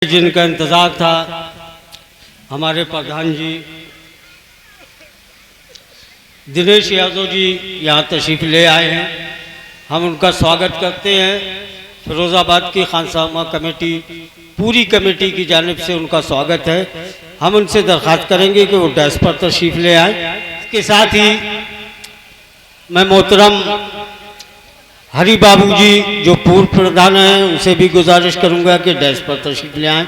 जिनका इंतज़ार था, हमारे प्रधान जी दिनेश यादव जी यहाँ तशरीफ़ ले आए हैं। हम उनका स्वागत करते हैं। फिरोज़ाबाद की खानसामा कमेटी, पूरी कमेटी की जानिब से उनका स्वागत है। हम उनसे दरख्वास्त करेंगे कि वो डेस्क पर तशरीफ़ ले आए। इसके साथ ही मैं मोहतरम हरी बाबू जी जो पूर्व प्रधान हैं, उनसे भी गुजारिश करूंगा कि डेस्क पर तशरीफ ले आएं।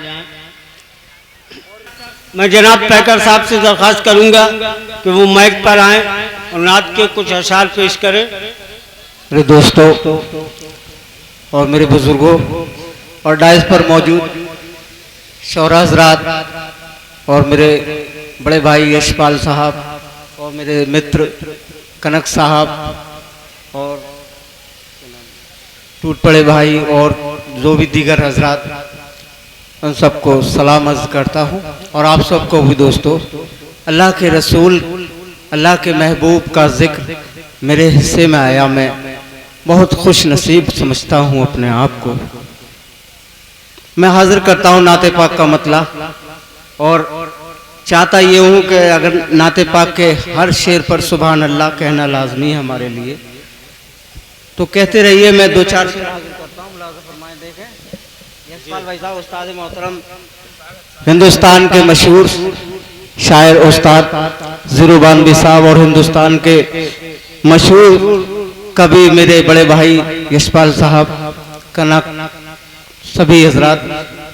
मैं जनाब पैकर साहब से दरख्वास्त करूंगा कि वो माइक पर आएं और नात के कुछ अशार पेश करें। मेरे दोस्तों और मेरे बुजुर्गों और डाइस पर मौजूद शौरा हज़रात और मेरे बड़े भाई यशपाल साहब और मेरे मित्र कनक साहब और टूट पड़े भाई और जो भी दीगर हजरात, उन सबको सलाम अर्ज़ करता हूँ। और आप सबको भी दोस्तों, अल्लाह के रसूल, अल्लाह के महबूब का जिक्र मेरे हिस्से में आया। मैं बहुत खुश नसीब समझता हूँ अपने आप को। मैं हाजिर करता हूँ नाते पाक का मतला और चाहता ये हूँ कि अगर नाते पाक के हर शेर पर सुभान अल्लाह कहना लाजमी है हमारे लिए, तो कहते रहिए। मैं दो चार शेर हाजिर करता हूँ, मुलाज़ा फरमाएं। देखें यशपाल भाई साहब, उस्ताद मोहतरम, हिंदुस्तान के मशहूर शायर उस्ताद ज़ीरुबानवी साहब और हिंदुस्तान के मशहूर कवि मेरे बड़े भाई यशपाल साहब, कनक, सभी हजरात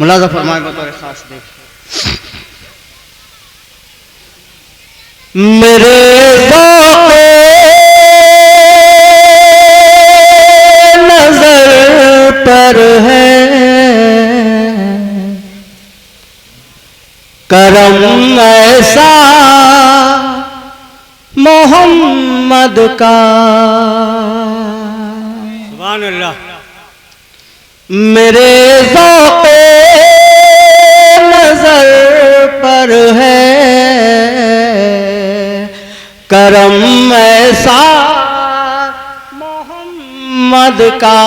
मुलाज़ा फरमाएं बतौर खास। देख मेरे पर है करम ऐसा मोहम्मद का, सुभान अल्लाह। मेरे ज़ौक़े नज़र पर है करम ऐसा मोहम्मद का।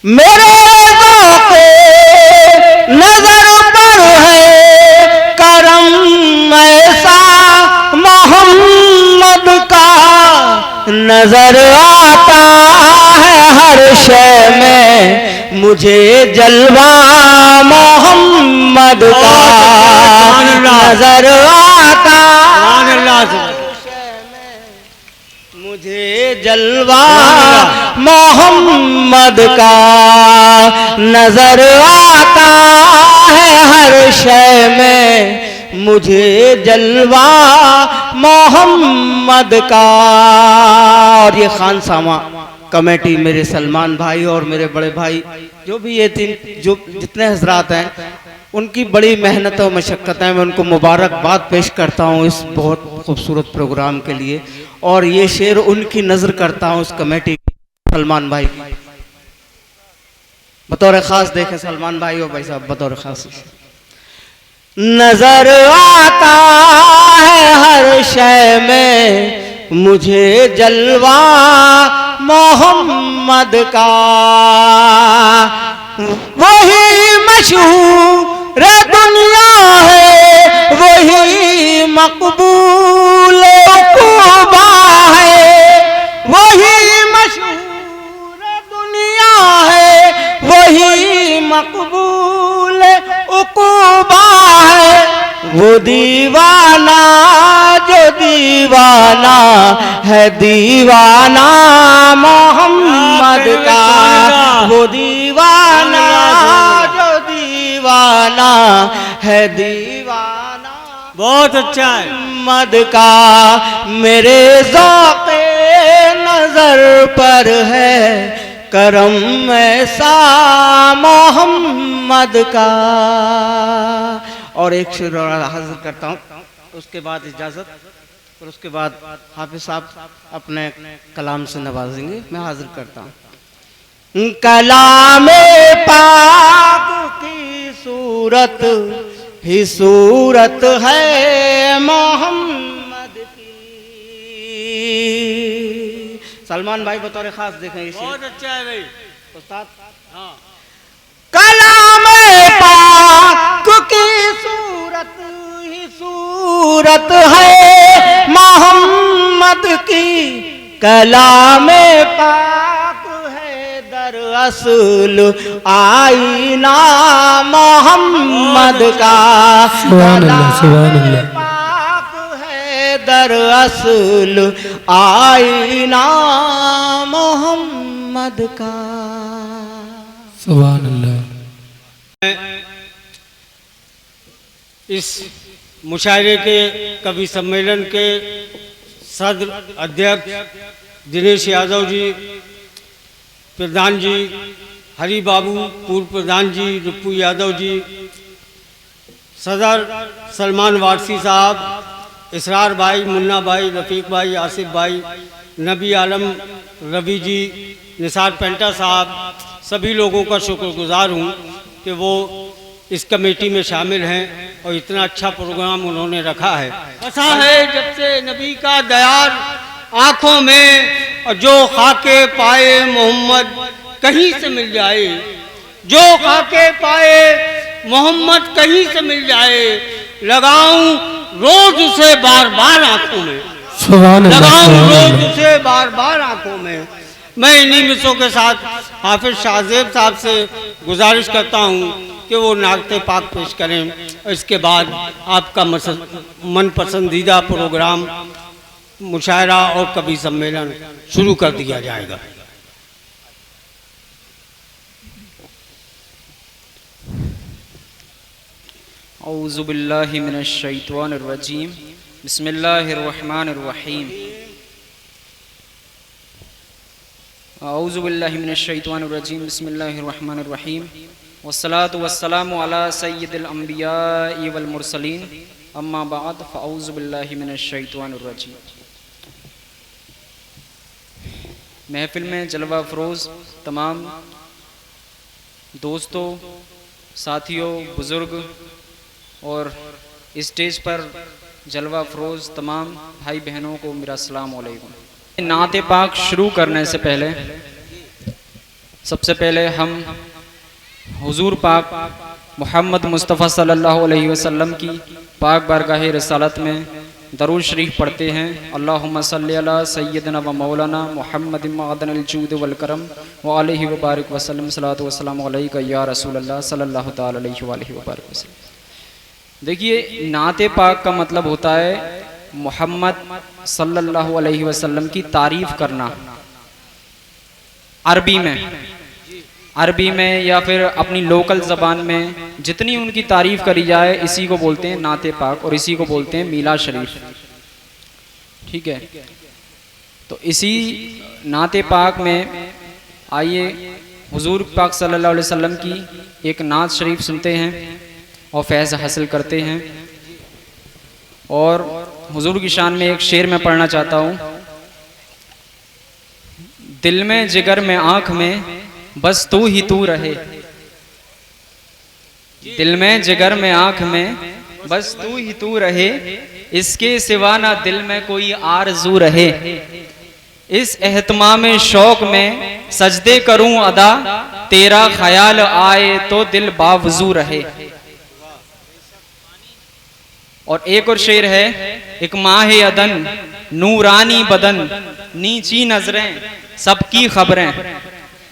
मेरे ज़ौक़े नज़र पर है करम ऐसा मोहम्मद का। नजर आता है हर शय में मुझे जलवा मोहम्मद का। नजर आता मुझे जलवा मोहम्मद का। नजर आता है हर शय में मुझे जलवा मोहम्मद का। और ये खानसामा कमेटी, मेरे सलमान भाई और मेरे बड़े भाई, जो भी ये तीन जो जितने हजरात हैं, उनकी बड़ी मेहनत और मशक्क़त है। मैं उनको मुबारकबाद पेश करता हूँ इस बहुत खूबसूरत प्रोग्राम के लिए। और ये शेर उनकी नज़र करता हूँ उस कमेटी सलमान भाई बतौर ख़ास। देखें सलमान भाई और भाई साहब बतौर ख़ास। नजर आता है हर शय में मुझे जलवा मोहम्मद का। वही मशहूर दुनिया है, वही मकबूल उक़बा है। वही मशहूर दुनिया है, वही मकबूल उक़बा है। वो दीवाना जो दीवाना है, दीवाना मोहम्मद का। वो दीवाना जो दीवाना है, दीवाना बहुत अच्छा है मोहम्मद का। मेरे ज़ौक़े नज़र पर है करम ऐसा मोहम्मद का। और एक शेर हाजिर करता हूँ, उसके बाद इजाज़त, और उसके बाद हाफिज़ साहब अपने कलाम से नवाजेंगे। मैं हाजिर करता हूँ। कलामे पाक की सूरत ही सूरत है मोहम्मद की। सलमान भाई बतौर खास देखें, बहुत अच्छा है भाई उस्ताद। हाँ की कलामे पाक है, दर असल आईना मोहम्मद का कलामे पाक है, दर असल आईना मोहम्मद का। सुभान अल्लाह। इस मुशायरे के कवि सम्मेलन के सदर अध्यक्ष दिनेश यादव जी, प्रधान जी हरी बाबू, पूर्व प्रधान जी रुप्पू यादव जी, सदर सलमान वारसी साहब, इसरार भाई, मुन्ना भाई, रफ़ीक भाई, आसिफ भाई, नबी आलम रवि जी, निसार पेंटा साहब, सभी लोगों का शुक्रगुजार हूँ कि वो इस कमेटी में शामिल हैं और इतना अच्छा प्रोग्राम उन्होंने रखा है। बसा है जब से नबी का दयार आँखों में, और जो खाके पाए मोहम्मद कहीं से मिल जाए, जो खाके पाए मोहम्मद कहीं से मिल जाए, लगाऊं रोज उसे बार बार आंखों में, लगाऊं रोज उसे बार बार आंखों में। मैं इन्हीं मिसों के साथ हाफिज शाहजेब साहब से गुजारिश करता हूँ कि वो नागते पाक पेश करें, और इसके बाद आपका मन पसंदीदा प्रोग्राम मुशायरा और कवि सम्मेलन शुरू कर दिया जाएगा। औज़ु बिल्लाहि मिनश शैतानिर रजीम, बिस्मिल्लाहिर रहमानिर रहीम। औज़ु बिल्लाहि मिनश शैतानिर रजीम, बिस्मिल्लाहिर रहमानिर रहीम। वस्सलातु वस्सलामु अला सय्यिदिल अंबियाइ वल मुरसलीन, अम्मा बाद, फ़औज़ु बिल्लाहि मिनश शैतानिर रजीम। महफिल में जलवा फ़रोज़ तमाम दोस्तों, साथियों, बुज़ुर्ग और स्टेज पर जलवा फ़रोज़ तमाम भाई बहनों को मेरा अस्सलाम वालेकुम। नाते पाक शुरू करने से पहले सबसे पहले हम हुजूर पाक मोहम्मद मुस्तफ़ा सल्लल्लाहु अलैहि वसल्लम की पाक बारगाह रसालत में दरूद शरीफ पढ़ते हैं। अल्लाहुम्मा सल्ली अला सय्यदना व मौलाना मुहम्मद मअदनिल जूद वल करम व अलैहि व बारिक वसल्लम, सलातु वस्सलामु अलैका या रसूल अल्लाह सल्लल्लाहु तआला अलैहि व आलिहि व बारिक वसल्लम। देखिए, नाते पाक का मतलब होता है मोहम्मद सल्लल्लाहु अलैहि वसल्लम की तारीफ करना। अरबी में या फिर अपनी लोकल ज़बान में जितनी उनकी तारीफ़ करी जाए, इसी को बोलते हैं नाते पाक और इसी को बोलते हैं मीलाद शरीफ। ठीक है, तो इसी नाते पाक में आइए हुजूर पाक सल्लल्लाहु अलैहि वसल्लम की एक नात शरीफ सुनते हैं और फैज़ हासिल करते हैं। और हुजूर की शान में एक शेर मैं पढ़ना चाहता हूँ। दिल में, जिगर में, आँख में बस तू ही तू रहे, दिल में, जिगर में, आँख में बस तू ही तू रहे, इसके सिवा ना दिल में कोई आरज़ू रहे, इस एहतमाम शौक में सजदे करूं अदा, तेरा ख्याल आए तो दिल बावजू रहे। और एक और शेर है, एक माह अदन नूरानी बदन नीची नजरें सबकी खबरें,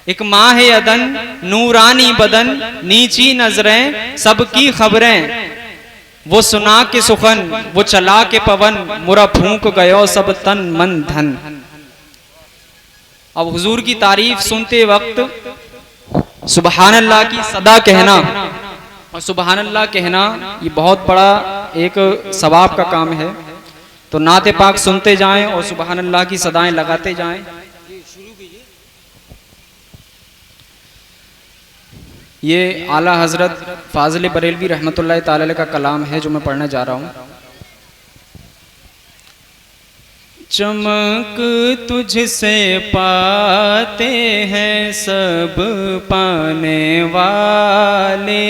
एक माह अदन नूरानी बदन नीची नजरें सबकी खबरें, वो सुना के सुखन वो चला के पवन, मुरा फूंक गयो सब तन मन धन। अब हुजूर की तारीफ सुनते वक्त सुबहान अल्लाह की सदा कहना, और सुबहान अल्लाह कहना ये बहुत बड़ा एक सवाब का काम है। तो नाते पाक सुनते जाएं और सुबहान अल्लाह की सदाएं लगाते जाएं। ये आला हजरत फाजिल बरेलवी रहमतुल्लाह ताला अलैह का कलाम है जो मैं पढ़ने जा रहा हूँ। चमक तुझसे पाते हैं सब पाने वाले,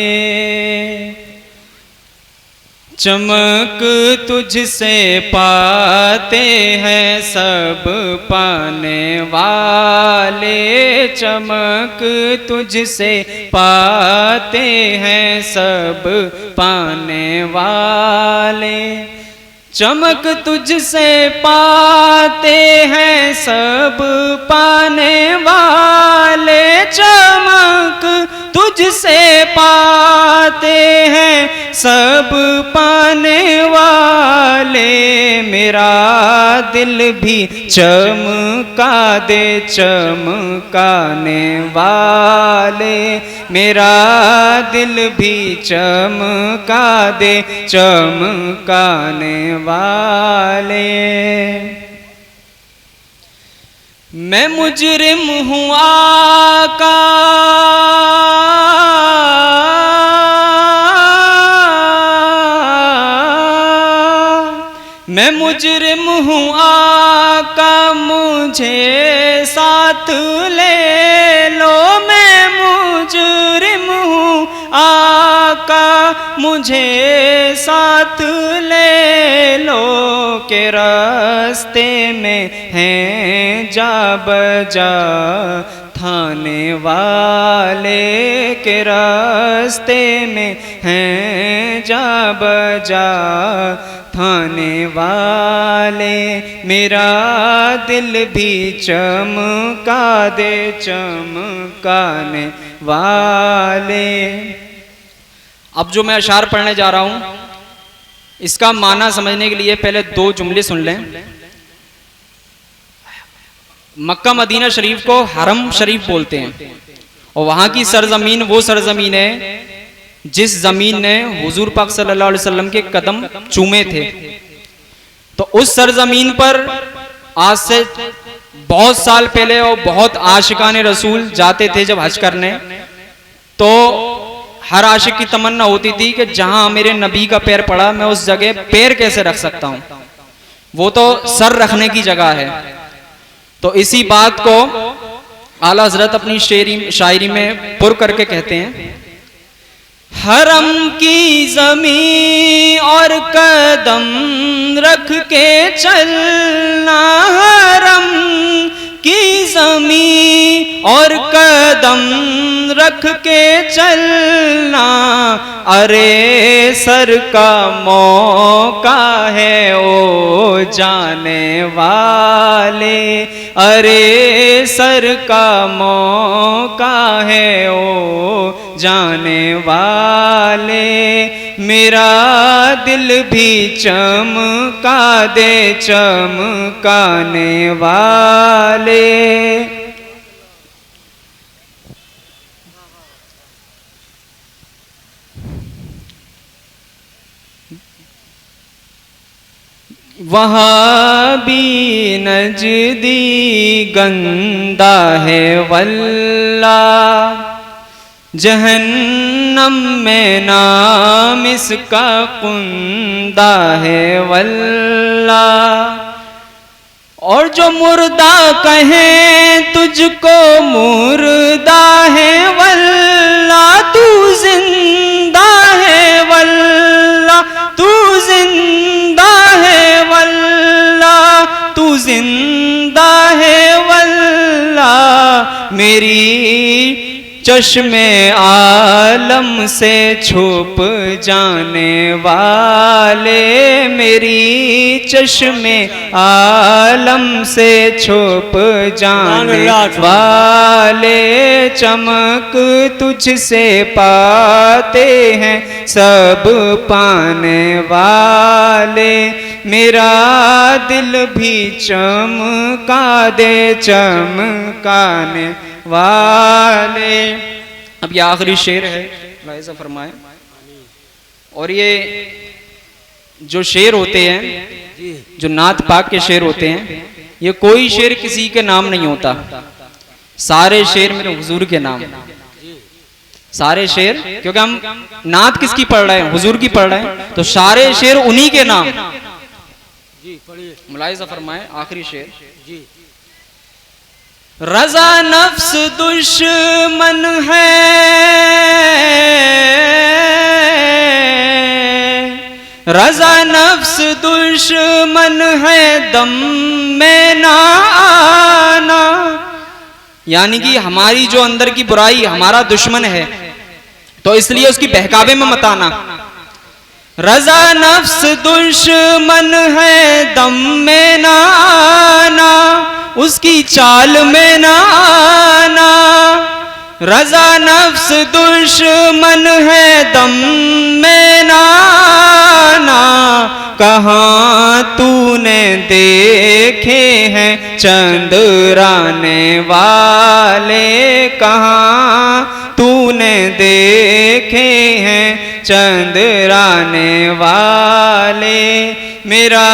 चमक तुझसे पाते हैं सब पाने वाले, चमक तुझसे पाते हैं सब पाने वाले, चमक तुझसे पाते हैं सब पाने वाले, चमक तुझसे पाते हैं सब पाने वाले, मेरा दिल भी चमका दे चमकाने वाले, मेरा दिल भी चमका दे चमकाने वाले। मैं मुजरिम हूँ आका, मैं मुजरिम हूँ आका, मुझे साथ ले लो। मैं मुजरिम हूँ आका, मुझे साथ ले लो, के रास्ते में हैं जा बजा थाने वाले, के रास्ते में हैं जा बजा थाने वाले, मेरा दिल भी चमका दे चमकाने वाले। अब जो मैं अशार पढ़ने जा रहा हूं, इसका माना समझने के लिए पहले दो जुमले सुन लें। मक्का मदीना शरीफ को हरम शरीफ बोलते हैं, और वहां की सरजमीन वो सरजमीन है जिस जमीन ने हुजूर पाक सल्लल्लाहु अलैहि वसल्लम के कदम चूमे थे। तो उस सरजमीन पर आज से बहुत साल पहले और बहुत आशिकाने रसूल जाते थे जब हज करने, तो हर आशिक की तमन्ना होती थी कि जहां मेरे नबी का पैर पड़ा, मैं उस जगह पैर कैसे रख सकता हूं, वो तो सर रखने की जगह है। तो इसी बात को आला हजरत अपनी शायरी में पुर करके कहते हैं, हरम की जमीन और कदम रख के चलना, हरम की जमीन और कदम रख के चलना, अरे सर का मौका है ओ जाने वाले, अरे सर का मौका है ओ जाने वाले, मेरा दिल भी चमका दे चमकाने वाले। वहाँ भी नजदी गंदा है वल्ला, जहन्नम में नाम इसका कुंदा है वल्ला, और जो मुर्दा कहे तुझको मुर्दा है वल्ला, तू जिंदा है वल्ला, तू जिंदा है वल्ला, तू जिंदा है वल्ला, मेरी चश्मे आलम से छुप जाने वाले, मेरी चश्मे आलम से छुप जाने वाले, चमक तुझसे पाते हैं सब पाने वाले, मेरा दिल भी चमका दे चमकाने वाले। अब ये आखिरी शेर है, लाइज़ा फरमाए। और ये जो शेर होते हैं, जो नात पाक के शेर होते हैं, ये कोई शेर किसी के नाम नहीं होता, सारे शेर मेरे हुजूर के नाम, सारे शेर, क्योंकि हम नात किसकी पढ़ रहे हैं, हुजूर की पढ़ रहे हैं, तो सारे शेर उन्हीं के नाम। मुलाहिज़ा फरमाए आखिरी शेर, रज़ा नफ्स दुश्मन है, रज़ा नफ्स दुश्मन है, दम में ना आना, यानी कि हमारी जो अंदर की बुराई हमारा दुश्मन है, तो इसलिए उसकी बहकावे में मत आना। रजा नफ्स दुश्मन है दम में ना आना, उसकी चाल में ना आना। रजा नफ्स दुश्मन है दम में ना आना, कहाँ तूने देखे हैं चंद्राने वाले, कहाँ तूने देखे हैं चंद्राने वाले। मेरा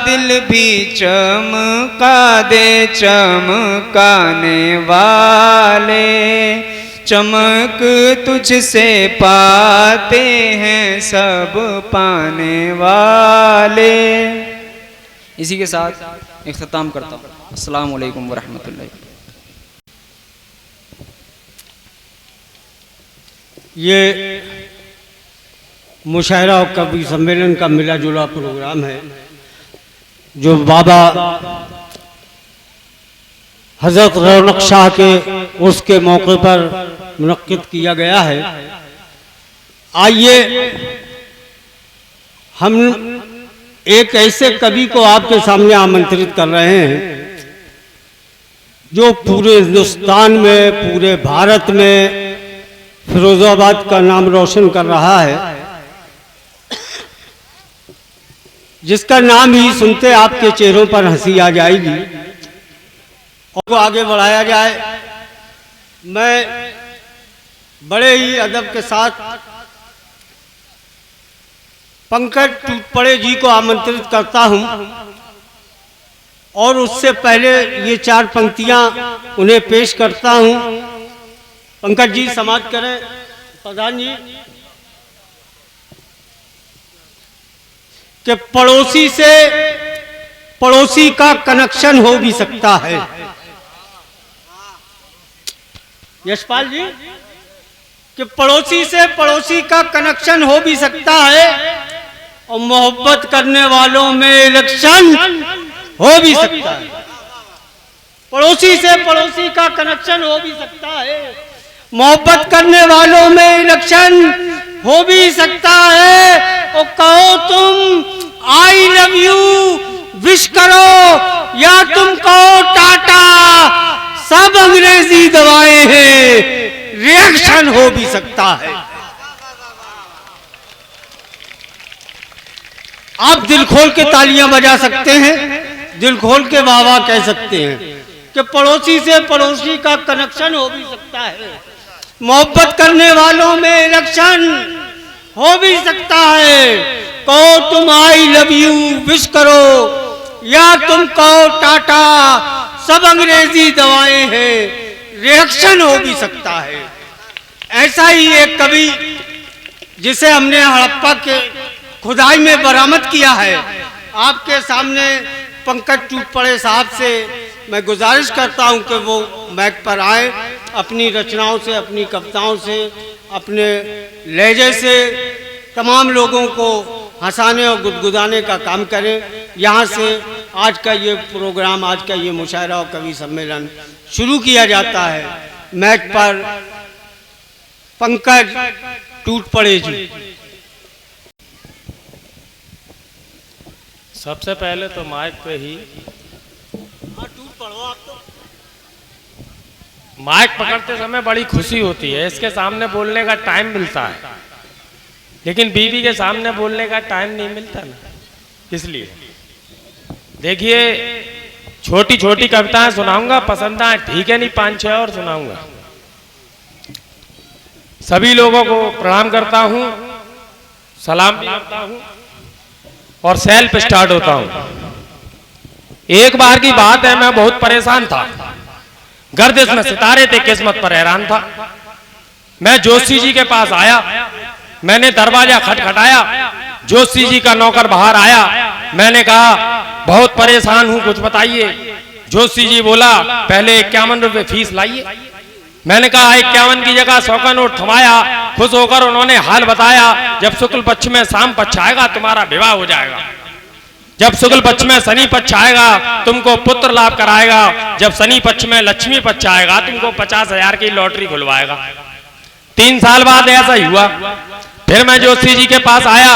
दिल भी चमका दे चमकाने वाले, चमक तुझसे पाते हैं सब पाने वाले। इसी के साथ इख्तिताम करता हूँ। अस्सलाम वालेकुम वरहमतुल्लाहि। ये मुशायरा और कवि सम्मेलन का मिला जुला प्रोग्राम है जो बाबा हजरत रौनक शाह के उसके मौके पर मुनक्किद किया गया है। आइए हम एक ऐसे कवि को आपके सामने आमंत्रित कर रहे हैं जो पूरे हिंदुस्तान में, पूरे भारत में फिरोजाबाद का नाम रोशन कर रहा है, जिसका नाम ही सुनते आपके चेहरों पर हंसी आ जाएगी और को आगे बढ़ाया जाए। मैं बड़े ही अदब के साथ पंकज टूटपड़े जी को आमंत्रित करता हूं और उससे पहले ये 4 पंक्तियां उन्हें पेश करता हूं। पंकज जी समाप्त करें। प्रधान जी कि पड़ोसी से पड़ोसी का कनेक्शन हो भी सकता है। यशपाल जी कि पड़ोसी से पड़ोसी का कनेक्शन हो भी सकता है और मोहब्बत करने वालों में इलेक्शन हो भी सकता है। पड़ोसी से पड़ोसी का कनेक्शन हो भी सकता है, मोहब्बत करने वालों में इलेक्शन हो भी सकता है। और कहो तुम आई लव यू विश करो या तुम कहो टाटा, सब अंग्रेजी दवाएं हैं, रिएक्शन हो भी सकता है। आप दिल खोल के तालियां बजा सकते हैं, दिल खोल के वाह वाह कह सकते हैं कि पड़ोसी से पड़ोसी का कनेक्शन हो भी सकता है, मोहब्बत करने वालों में इलेक्शन हो भी सकता है। कहो तुम आई लव यू विश करो या तुम कहो टाटा, सब अंग्रेजी दवाएं हैं, रिएक्शन हो भी सकता है। ऐसा ही एक कवि जिसे हमने हड़प्पा के खुदाई में बरामद किया है, आपके सामने पंकज टूटपड़े साहब से मैं गुजारिश करता हूं कि वो माइक पर आए, अपनी रचनाओं से, अपनी कविताओं से, अपने लहजे से तमाम लोगों को हंसाने और गुदगुदाने का काम करें। यहाँ से आज का ये प्रोग्राम, आज का ये मुशायरा और कवि सम्मेलन शुरू किया जाता है। माइक पर पंकज टूटपड़े जी। सबसे पहले तो माइक पे ही माइक पकड़ते समय बड़ी खुशी होती है, इसके सामने बोलने का टाइम मिलता है, लेकिन बीवी के सामने बोलने का टाइम नहीं मिलता ना। इसलिए देखिए, छोटी छोटी कविताएं सुनाऊंगा, पसंद आए ठीक है, नहीं 5-6 और सुनाऊंगा। सभी लोगों को प्रणाम करता हूं, सलाम भी करता हूं और सेल्फ स्टार्ट होता हूं। एक बार की बात है, मैं बहुत परेशान था, गर्दिश में सितारे थे, किस्मत पर हैरान था। मैं जोशी जी के पास आया, मैंने दरवाजा खटखटाया, जोशी जी का नौकर बाहर आया। मैंने कहा बहुत परेशान हूं, कुछ बताइए। जोशी जी बोला पहले 51 रुपए फीस लाइए। मैंने कहा 51 की जगह 100 का नोट थमाया। खुश होकर उन्होंने हाल बताया, जब शुक्ल पक्ष में शाम पक्ष आएगा तुम्हारा विवाह हो जाएगा, जब शुक्ल पक्ष में शनि पक्ष आएगा तुमको पुत्र लाभ कराएगा, जब शनि पक्ष में लक्ष्मी पक्ष आएगा तुमको 50,000 की लॉटरी खुलवाएगा। 3 साल बाद ऐसा ही हुआ। फिर मैं जोशी जी के पास आया,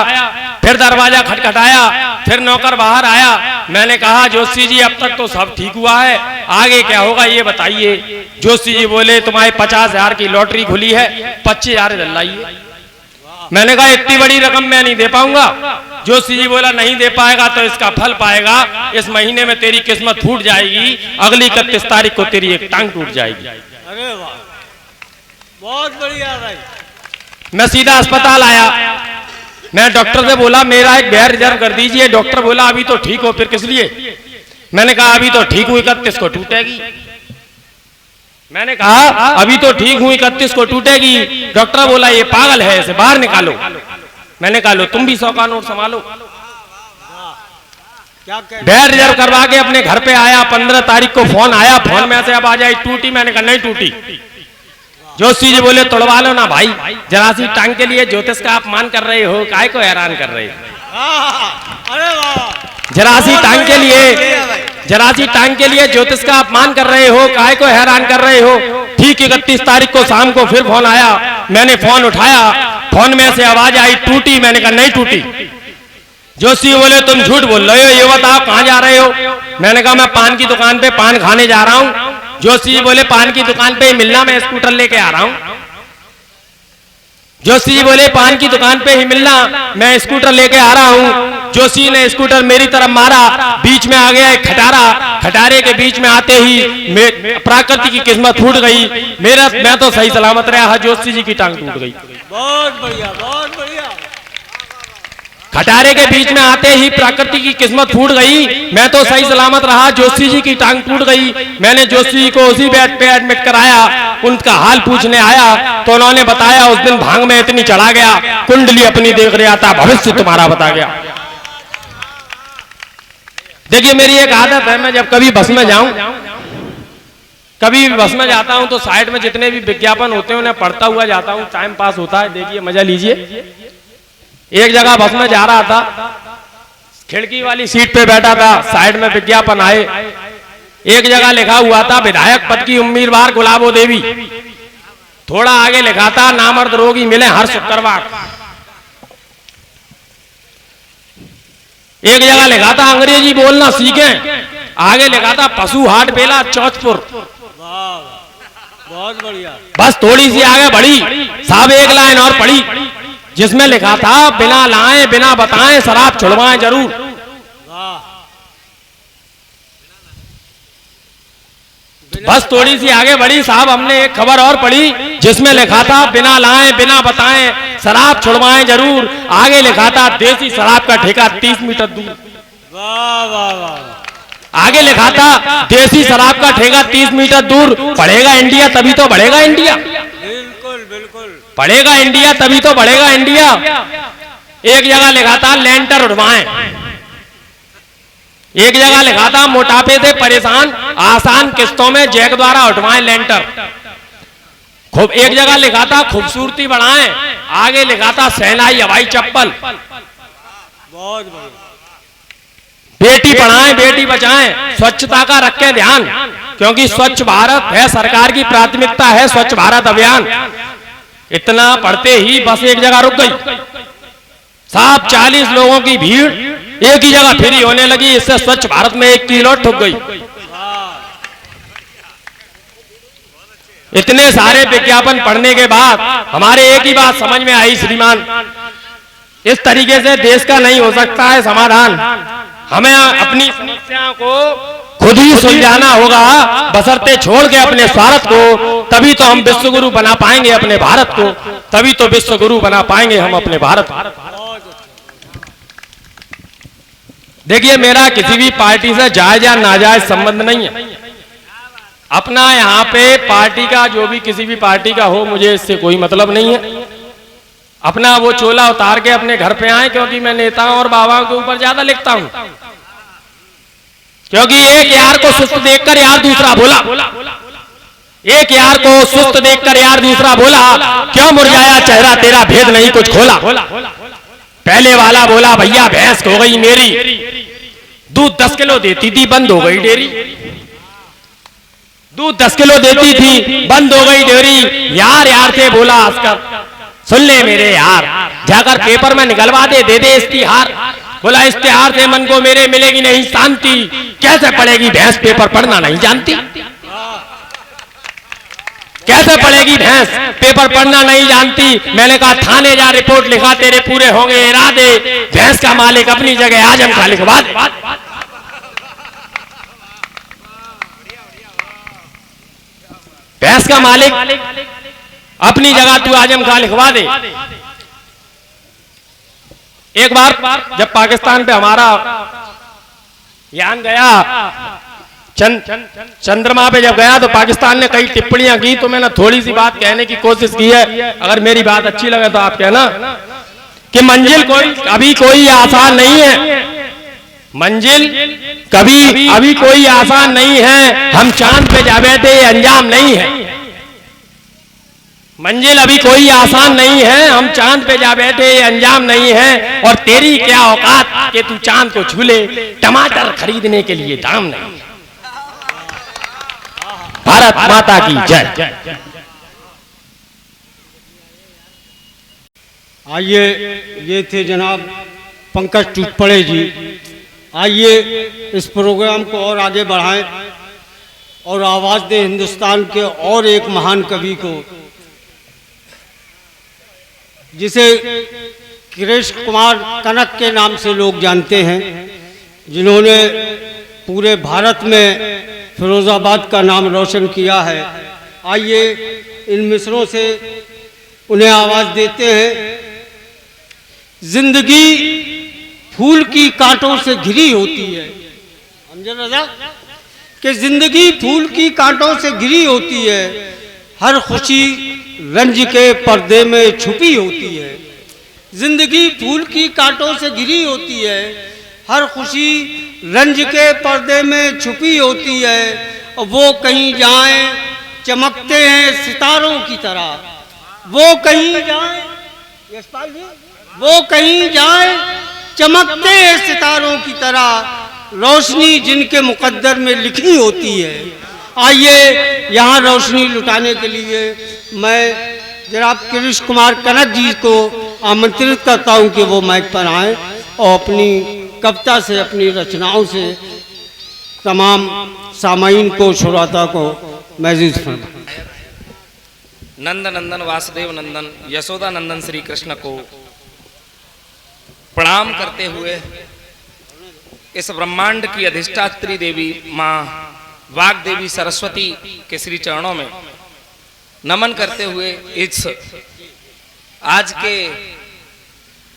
फिर दरवाजा खटखटाया, फिर नौकर बाहर आया। मैंने कहा जोशी जी अब तक तो सब ठीक हुआ है, आगे क्या होगा ये बताइए। जोशी जी बोले तुम्हारे 50,000 की लॉटरी खुली है, 25,000 दिलाइए। मैंने कहा इतनी बड़ी रकम मैं नहीं दे पाऊंगा। जोशी जी बोला नहीं दे पाएगा तो इसका फल पाएगा, इस महीने में तेरी किस्मत फूट जाएगी, अगली 31 तारीख को तेरी एक टांग टूट जाएगी। अरे वाह, बहुत बढ़िया भाई। मैं सीधा अस्पताल आया, मैं डॉक्टर से बोला मेरा एक बेड रिजर्व कर दीजिए। डॉक्टर बोला अभी तो ठीक हो, फिर किस लिए? मैंने कहा अभी तो ठीक हुई 31 को टूटेगी। मैंने कहा अभी तो ठीक हुई 31 को टूटेगी। डॉक्टर बोला ये पागल है, इसे बाहर निकालो। मैंने कहा लो तुम भी 100 का नोट संभालो। बेड रिजर्व करवा के अपने घर पे आया। 15 तारीख को फोन आया, फोन में से अब आ जाए टूटी। मैंने कहा नहीं टूटी। जोशी जी बोले तोड़वा लो ना भाई, जरा सी टांग के लिए ज्योतिष का अपमान कर रहे हो, काय को हैरान कर रहे हो। अरे वाह, जरा सी टांग के लिए ज्योतिष का अपमान कर रहे हो, काय को हैरान कर रहे हो। ठीक 31 तारीख को शाम को फिर फोन आया, मैंने फोन उठाया, फोन में से आवाज आई टूटी। मैंने कहा नहीं टूटी। जोशी बोले तुम झूठ बोल रहे हो, ये बताओ कहाँ जा रहे हो। मैंने कहा मैं पान की दुकान पे पान खाने जा रहा हूँ। जोशी जी बोले पान की दुकान पे ही मिलना, मैं स्कूटर लेके आ रहा हूँ। जोशी जी बोले पान की दुकान पे ही मिलना, मैं स्कूटर लेके आ रहा हूँ। जोशी ने स्कूटर मेरी तरफ मारा, बीच में आ गया एक खटारा। खटारे के बीच में आते ही प्रकृति की किस्मत फूट गई। मैं तो सही सलामत रहा, जोशी जी की टांग टूट गई। बहुत बढ़िया, बहुत बढ़िया। खटारे के बीच में आते ही प्रकृति की किस्मत फूट गई, मैं तो सही सलामत रहा, जोशी जी की टांग टूट गई। मैंने जोशी जी को उसी बेड पे एडमिट कराया। उनका हाल पूछने आया तो उन्होंने बताया उस दिन भांग में इतनी चढ़ा गया, कुंडली अपनी देख रहा था, भविष्य तुम्हारा बता गया। देखिए मेरी एक आदत है, मैं जब कभी बस में जाऊं, कभी बस में जाता हूं तो साइड में जितने भी विज्ञापन होते हैं उन्हें पढ़ता हुआ जाता हूं, टाइम पास होता है। देखिए मजा लीजिए। एक जगह बस में जा रहा था, खिड़की वाली सीट पे बैठा था, साइड में विज्ञापन आए। एक जगह लिखा हुआ था विधायक पद की उम्मीदवार गुलाबो देवी। थोड़ा आगे लिखा था नामर्द रोगी मिले हर शुक्रवार। एक जगह लिखा था अंग्रेजी बोलना सीखें। आगे लिखा था पशु हाट बेला चौथपुर। बहुत बढ़िया। बस थोड़ी सी आगे बढ़ी, साहब एक लाइन और पढ़ी जिसमें लिखा था बिना लाए बिना बताएं शराब छुड़वाएं जरूर। बस थोड़ी सी आगे बढ़ी, साहब हमने एक खबर और पढ़ी जिसमें लिखा था बिना लाए बिना बताएं शराब छुड़वाएं जरूर। आगे लिखा था देसी शराब का ठेका 30 मीटर दूर। वाह वाह वाह। आगे लिखा था देसी शराब का ठेका 30 मीटर दूर। पढ़ेगा इंडिया तभी तो बढ़ेगा इंडिया। बिल्कुल बिल्कुल। बढ़ेगा इंडिया तभी तो बढ़ेगा इंडिया। एक जगह लिखा था लेंटर उठवाएं। एक जगह लिखा था मोटापे से परेशान आसान किस्तों में जैक द्वारा उठवाएं लेंटर। खूब एक जगह लिखा था खूबसूरती बढ़ाएं। आगे लिखा था सेनाई हवाई चप्पल। बहुत बढ़िया। बेटी पढ़ाएं बेटी बचाएं, स्वच्छता का रखें ध्यान, क्योंकि स्वच्छ भारत है सरकार की प्राथमिकता है, स्वच्छ भारत अभियान। इतना पढ़ते ही बस एक जगह रुक गई। साहब 40 लोगों की भीड़ एक ही जगह फ्री होने लगी। इससे स्वच्छ भारत में एक किलो ठुक गई। इतने सारे विज्ञापन पढ़ने के बाद हमारे एक ही बात समझ में आई, श्रीमान इस तरीके से देश का नहीं हो सकता है समाधान। हमें अपनी समस्याओं को खुद ही सुलझाना होगा, बशर्ते छोड़ के अपने स्वार्थ को। तभी तो हम विश्व गुरु बना पाएंगे अपने भारत को, तभी तो विश्व गुरु बना पाएंगे हम अपने भारत को। देखिए मेरा किसी भी पार्टी से जायज या नाजायज संबंध नहीं है। अपना यहाँ पे पार्टी का जो भी किसी भी पार्टी का हो, मुझे इससे कोई मतलब नहीं है। अपना वो चोला उतार के अपने घर पे आए, क्योंकि मैं नेताओं और बाबाओं के ऊपर ज्यादा लिखता हूं। क्योंकि एक यार को सुस्त देखकर यार दूसरा बोला, एक यार को सुस्त देखकर यार दूसरा बोला, क्यों मुरझाया चेहरा तेरा भेद नहीं कुछ खोला। पहले वाला बोला भैया भैंस हो गई मेरी, दूध 10 किलो देती थी बंद हो गई डेयरी। दूध 10 किलो देती थी बंद हो गई डेयरी। यार यार से बोला हंसकर सुन ले मेरे यार, जाकर पेपर में निकलवा दे, दे दे इश्तिहार। बोला इश्तिहार से मन को मेरे मिलेगी नहीं शांति, कैसे पढ़ेगी भैंस पेपर पढ़ना नहीं जानती। कैसे पढ़ेगी भैंस पेपर पढ़ना नहीं जानती। मैंने कहा थाने जा, रिपोर्ट लिखा, तेरे पूरे होंगे इरादे, भैंस का मालिक अपनी जगह आजम खां लिखवा दे। भैंस का मालिक अपनी जगह तू आजम खां लिखवा दे। एक बार जब पाकिस्तान पे हमारा यान गया, चंद्रमा पे जब गया तो पाकिस्तान ने कई टिप्पणियां की, तो मैंने थोड़ी सी बात कहने की कोशिश की है। अगर मेरी बात अच्छी लगे तो आप कहना कि मंजिल अभी कोई आसान नहीं है, मंजिल कभी अभी कोई आसान नहीं है, हम चांद पे जा बैठे ये अंजाम नहीं है। मंजिल अभी कोई आसान नहीं है, हम चांद पे जा बैठे ये अंजाम नहीं है। और तेरी क्या औकात कि तू चांद को छू ले, टमाटर खरीदने के लिए दाम नहीं। भारत माता की जय। आइए, ये थे जनाब पंकज टूटपड़े जी। आइए इस प्रोग्राम को और आगे बढ़ाएं और आवाज़ दें हिंदुस्तान के और एक महान कवि को, जिसे कृष्ण कुमार कनक के नाम से लोग जानते हैं, जिन्होंने पूरे भारत में फिरोजाबाद का नाम रोशन किया है। आइए इन मिसरों से उन्हें आवाज़ देते हैं। जिंदगी फूल की कांटों से घिरी होती है, समझे रजा, कि जिंदगी फूल की कांटों से घिरी होती है, हर खुशी रंज के पर्दे में छुपी होती है। जिंदगी फूल की कांटों से घिरी होती है, हर खुशी रंज के पर्दे में छुपी होती है। और वो कहीं जाएं चमकते हैं सितारों की तरह, वो कहीं जाएं, यशपाल जी, वो कहीं जाएं चमकते हैं सितारों की तरह, रोशनी जिनके मुकद्दर में लिखी होती है। आइए यहाँ रोशनी लुटाने के लिए मैं जनाब कृष्ण कुमार कनक जी को आमंत्रित करता हूँ कि वो माइक पर आएँ और अपनी कविता से, अपनी रचनाओं से तमाम सामाईन को, श्रोता को महसूस फरमाएं। नंद नंदन वासुदेव नंदन यशोदा नंदन श्री कृष्ण को प्रणाम करते हुए इस ब्रह्मांड की अधिष्ठात्री देवी माँ वाग देवी सरस्वती के श्री चरणों में नमन करते हुए इस आज के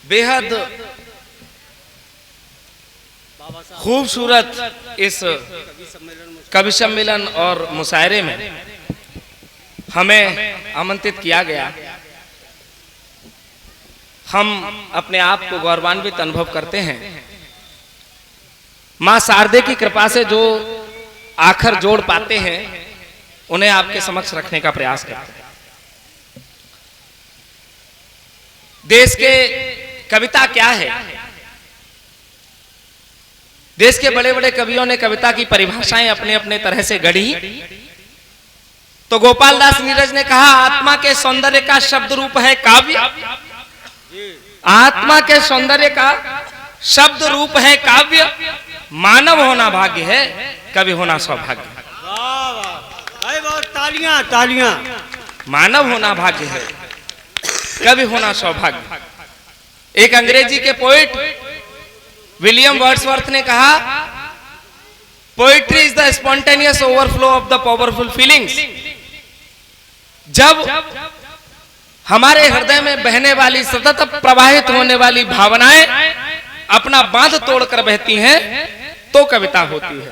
बेहद खूबसूरत इस कवि सम्मेलन और मुशायरे में हमें आमंत्रित किया गया। हम अपने आप को गौरवान्वित अनुभव करते हैं। मां शारदे की कृपा से जो आखिर जोड़ पाते हैं उन्हें आपके समक्ष रखने का प्रयास करते हैं। देश के कविता क्या है? देश के बड़े बड़े कवियों ने कविता की परिभाषाएं अपने अपने तरह से गढ़ी। तो गोपाल दास नीरज ने कहा, आत्मा के सौंदर्य का शब्द रूप है काव्य, आत्मा के सौंदर्य का शब्द रूप है काव्य, मानव होना भाग्य है, कवि होना सौभाग्य। तालियां तालियां। मानव होना भाग्य है, कवि होना सौभाग्य। एक अंग्रेजी के पोइट विलियम वर्ड्सवर्थ ने कहा, poetry is the spontaneous overflow of the powerful feelings. जब हमारे हृदय में बहने वाली, सतत प्रवाहित होने वाली भावनाएं अपना बांध तोड़कर बहती हैं तो कविता होती है।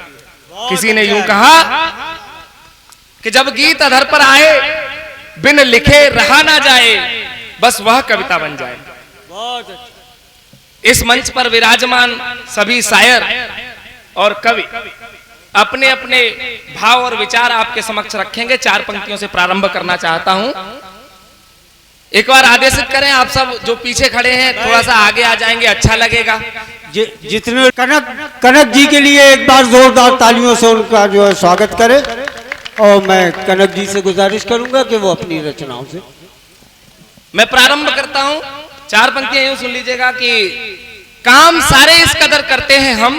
किसी ने यूं कहा कि जब गीत अधर पर आए बिन लिखे रहा ना जाए, बस वह कविता बन जाए। इस मंच पर विराजमान सभी शायर और कवि अपने अपने भाव और विचार आपके समक्ष रखेंगे। 4 पंक्तियों से प्रारंभ करना चाहता हूं। एक बार आदेशित करें, आप सब जो पीछे खड़े हैं थोड़ा सा आगे आ जाएंगे, अच्छा लगेगा। जितने कनक जी के लिए एक बार जोरदार तालियों से उनका जो है स्वागत करें। और मैं कनक जी से गुजारिश करूंगा कि वो अपनी रचनाओं से। मैं प्रारंभ करता हूं चार पंक्तियां यूं सुन लीजिएगा कि काम सारे इस कदर करते हैं हम।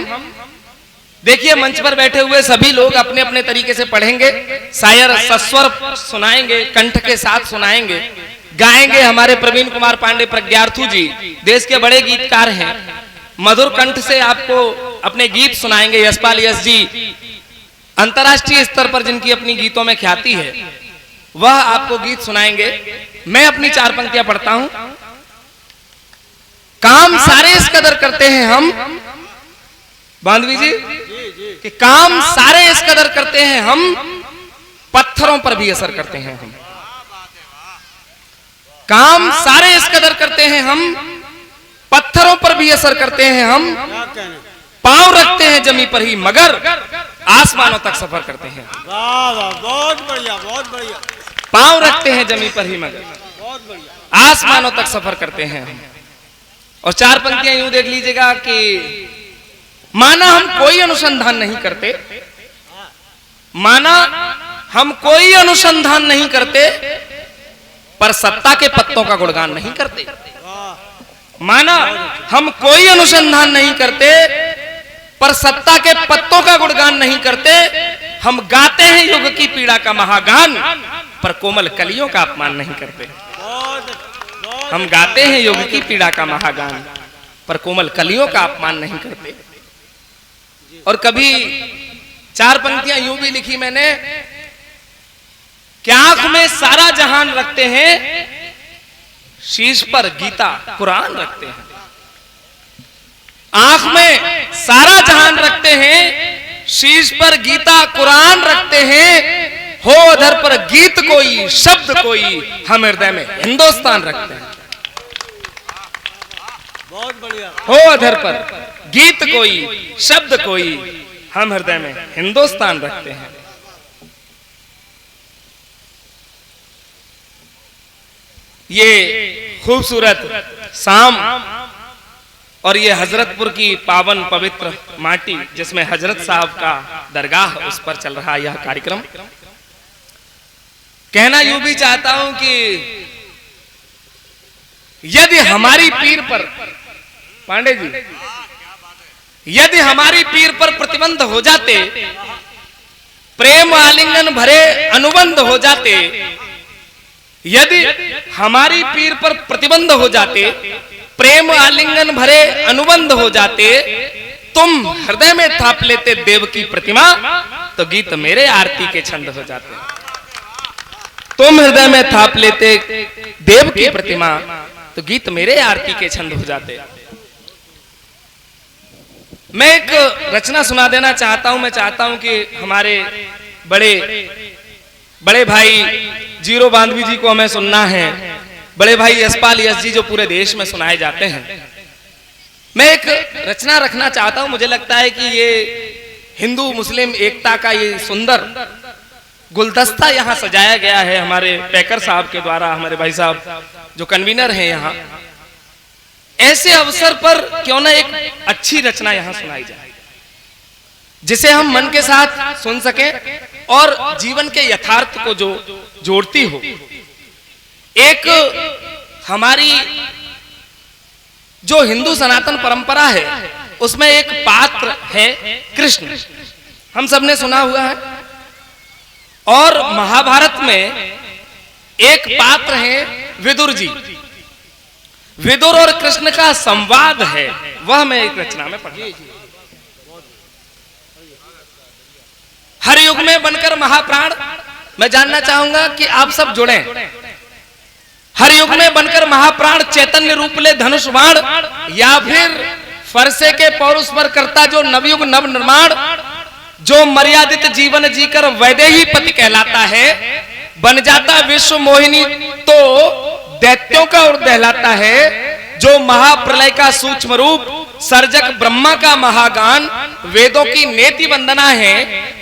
देखिए मंच पर बैठे हुए सभी लोग अपने अपने तरीके से पढ़ेंगे, शायर सस्वर सुनाएंगे, कंठ के साथ सुनाएंगे, गाएंगे। हमारे प्रवीण कुमार पांडे प्रज्ञार्थू जी देश के बड़े गीतकार हैं, मधुर कंठ से आपको अपने गीत सुनाएंगे। यशपाल यश जी अंतर्राष्ट्रीय स्तर पर जिनकी अपनी गीतों में ख्याति है, वह आपको गीत सुनाएंगे। मैं अपनी चार पंक्तियां पढ़ता हूं। काम सारे इस कदर करते हैं हम, बांधवी जी, कि काम सारे इस कदर करते हैं हम, पत्थरों पर भी असर करते हैं हम। काम सारे इस कदर करते हैं हम, पत्थरों पर भी असर करते हैं हम। पांव रखते हैं जमीन पर ही मगर आसमानों तक सफर करते हैं। वाह वाह, बहुत बढ़िया, बहुत बढ़िया। पांव रखते हैं जमीन पर ही मगर बहुत बढ़िया। आसमानों तक सफर करते हैं हम। और चार पंक्तियां यूं देख लीजिएगा कि माना हम कोई अनुसंधान नहीं करते, माना हम कोई अनुसंधान नहीं करते, पर सत्ता के पत्तों का गुणगान नहीं करते। माना हम कोई अनुसंधान नहीं करते, पर सत्ता के पत्तों का गुणगान नहीं करते। हम गाते हैं युग की पीड़ा का महागान, पर कोमल कलियों का अपमान नहीं करते। हम गाते हैं युग की पीड़ा का महागान, पर कोमल कलियों का अपमान नहीं करते। और कभी चार पंक्तियां यूं भी लिखी मैंने कि आंख में सारा जहान रखते हैं, शीश पर गीता कुरान रखते हैं। आंख में सारा जहान रखते हैं, शीश पर गीता कुरान रखते हैं। हो अधर पर गीत कोई, शब्द कोई, हम हृदय में हिंदुस्तान रखते हैं। बहुत बढ़िया। हो अधर पर गीत कोई, शब्द कोई, हम हृदय में हिंदुस्तान रखते हैं। ये खूबसूरत शाम और ये हजरतपुर की पावन पवित्र माटी जिसमें हजरत साहब का दरगाह, उस पर चल रहा यह कार्यक्रम। कहना यूं भी चाहता हूं कि यदि हमारी पीर पर, पांडे जी, यदि हमारी पीर पर प्रतिबंध हो जाते, प्रेम आलिंगन भरे अनुबंध हो जाते, यदि हमारी पीर पर प्रतिबंध हो जाते, प्रेम आलिंगन भरे अनुबंध हो जाते, तुम हृदय में थाप लेते देव की प्रतिमा, तो गीत मेरे आरती के छंद हो जाते। तुम हृदय में थाप लेते देव की प्रतिमा, तो गीत मेरे आरती के छंद हो जाते। मैं एक रचना सुना देना चाहता हूं। मैं चाहता हूं कि हमारे बड़े भाई जीरो बांधवी जी को हमें सुनना है, बड़े भाई यशपाल यश जी जो पूरे देश में सुनाए जाते हैं। मैं एक रचना रखना चाहता हूं। मुझे लगता है कि ये हिंदू मुस्लिम एकता का ये सुंदर गुलदस्ता यहाँ सजाया गया है हमारे पैकर साहब के द्वारा, हमारे भाई साहब जो कन्वीनर हैं यहाँ। ऐसे अवसर पर क्यों ना एक अच्छी रचना यहाँ सुनाई जाए, जिसे हम मन के साथ सुन सके और जीवन के यथार्थ को जो जोड़ती हो। एक हमारी जो हिंदू सनातन परंपरा है, उसमें एक पात्र है कृष्ण, हम सबने सुना हुआ है। और महाभारत में एक पात्र है विदुर जी। विदुर और कृष्ण का संवाद है, वह मैं एक रचना में पढ़ा। हर युग में बनकर महाप्राण, मैं जानना चाहूंगा कि आप सब जुड़े। हर युग में बनकर महाप्राण चैतन्य रूप ले धनुष बाण, या फिर फरसे के पौरुष पर करता जो नवयुग नव निर्माण, जो मर्यादित जीवन जीकर वैदेही पति कहलाता है, बन जाता विश्व मोहिनी तो दैत्यों का और दहलाता है। जो महाप्रलय का सूक्ष्म रूप, सर्जक ब्रह्मा का महागान, वेदों की नेति वंदना है,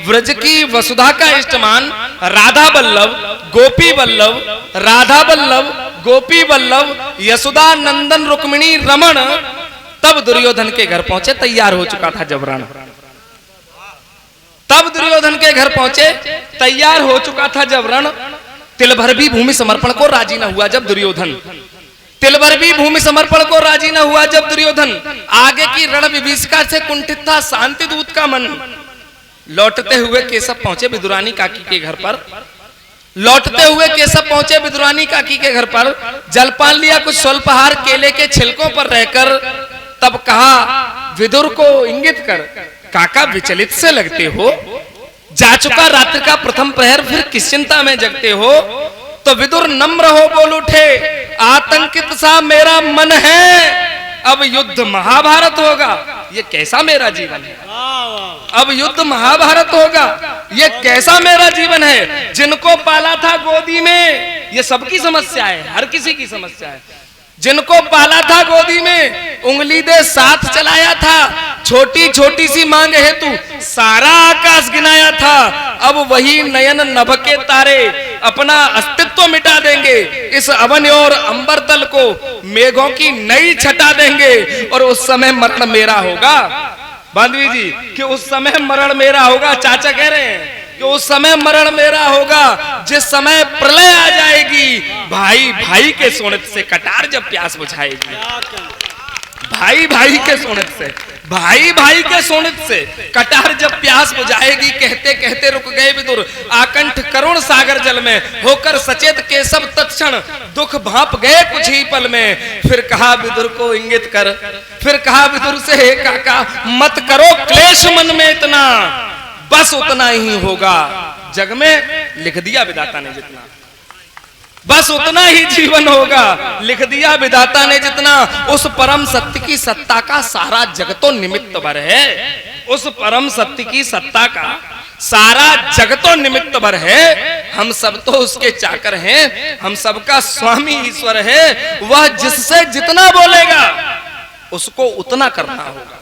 व्रज की वसुधा का इष्टमान, राधा वल्लभ गोपी वल्लभ, राधा वल्लभ गोपी वल्लभ, यशोदा नंदन रुक्मिणी रमण। तब दुर्योधन के घर पहुंचे, तैयार हो चुका था जबरान। तब दुर्योधन के घर पहुंचे, तैयार हो चुका था जबरण। तिल भर भी भूमि समर्पण को राजी न हुआ जब दुर्योधन। तिलवर भी भूमि समर्पण को राजी न हुआ जब दुर्योधन। आगे की रण विभीषिका से कुंठित था शांति दूत का मन। लौटते हुए केशव पहुंचे विदुरानी काकी के घर पर। लौटते हुए केशव पहुंचे विदुरानी काकी के घर पर। जलपान लिया कुछ स्वल्पहार केले के छिलकों पर रहकर। तब कहा विदुर को इंगित कर, काका विचलित से लगते हो, जा चुका रात्रि का प्रथम प्रहर, फिर किस चिंता में जगते हो। तो विदुर नम्र हो बोल उठे, आतंकित सा मेरा मन है, अब युद्ध महाभारत होगा, ये कैसा मेरा जीवन है। अब युद्ध महाभारत होगा, ये कैसा मेरा जीवन है। जिनको पाला था गोदी में, ये सबकी समस्या है, हर किसी की समस्या है। जिनको पाला था गोदी में, उंगली दे साथ चलाया था, छोटी छोटी सी मांग हेतु सारा आकाश गिनाया था। अब वही नयन नभ के तारे अपना अस्तित्व मिटा देंगे। इस अवन और अंबर तल को मेघों की नई छटा देंगे। और उस समय मरण मेरा होगा, बांधवी जी, कि उस समय मरण मेरा होगा। चाचा कह रहे हैं कि उस समय मरण मेरा होगा, जिस समय प्रलय आ जाएगी। भाई भाई के सोनित से कटार जब प्यास बुझाएगी, भाई भाई के सोनित से, भाई भाई के सोनित से कटार जब प्यास बुझाएगी। कहते कहते रुक गए विदुर आकंठ करुण सागर जल में। होकर सचेत केशव तत्क्षण दुख भांप गए कुछ ही पल में। फिर कहा विदुर को इंगित कर, फिर कहा विदुर से, हे काका मत करो क्लेश मन में इतना, बस उतना ही होगा। जग में लिख दिया विधाता ने जितना, बस उतना ही जीवन होगा, लिख दिया विधाता ने जितना। उस परम सत्य की सत्ता का सारा जग तो निमित्त भर है। उस परम सत्य की सत्ता का सारा जग तो निमित्त भर है। हम सब तो उसके चाकर हैं, हम सबका स्वामी ईश्वर है। वह जिससे जितना बोलेगा उसको उतना करना होगा।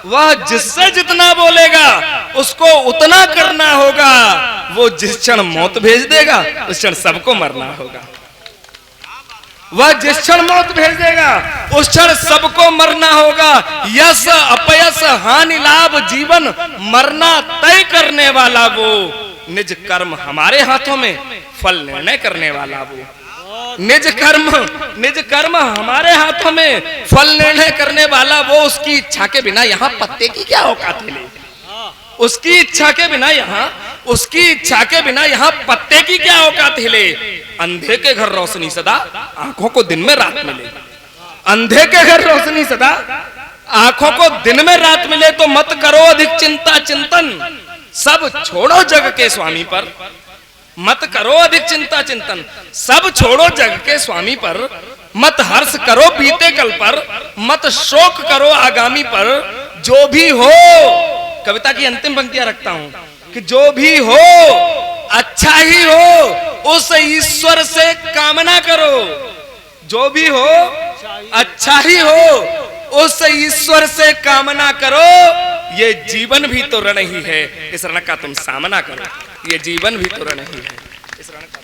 वह जिससे जितना बोलेगा उसको उतना करना होगा। वो जिस क्षण मौत भेज देगा उस क्षण सबको मरना होगा। वह जिस क्षण मौत भेज देगा उस क्षण सबको मरना होगा। यश अपयश हानि लाभ जीवन मरना तय करने वाला वो, निज कर्म हमारे हाथों में, फल निर्णय करने वाला वो। निज कर्म हमारे हाथों में, फल निर्णय करने वाला वो। उसकी इच्छा के बिना यहाँ पत्ते की क्या औकात है। उसकी इच्छा के बिना यहाँ, उसकी इच्छा के बिना यहाँ पत्ते की क्या औकात हिले। अंधे के घर रोशनी सदा, आंखों को दिन में रात मिले। अंधे के घर रोशनी सदा, आंखों को दिन में रात मिले। तो मत करो अधिक चिंता चिंतन, सब छोड़ो जग के स्वामी पर। मत करो अधिक चिंता चिंतन, सब छोड़ो जग के स्वामी पर। मत हर्ष करो बीते कल पर, मत शोक करो आगामी पर। जो भी हो, कविता की अंतिम पंक्तियां रखता हूं कि जो भी हो अच्छा ही हो, उस ईश्वर से कामना करो। जो भी हो अच्छा ही हो, उस ईश्वर से कामना करो। ये जीवन भी तो रण ही है, इस रण का तुम सामना करो। ये जीवन भी तो रण ही है, इस रण का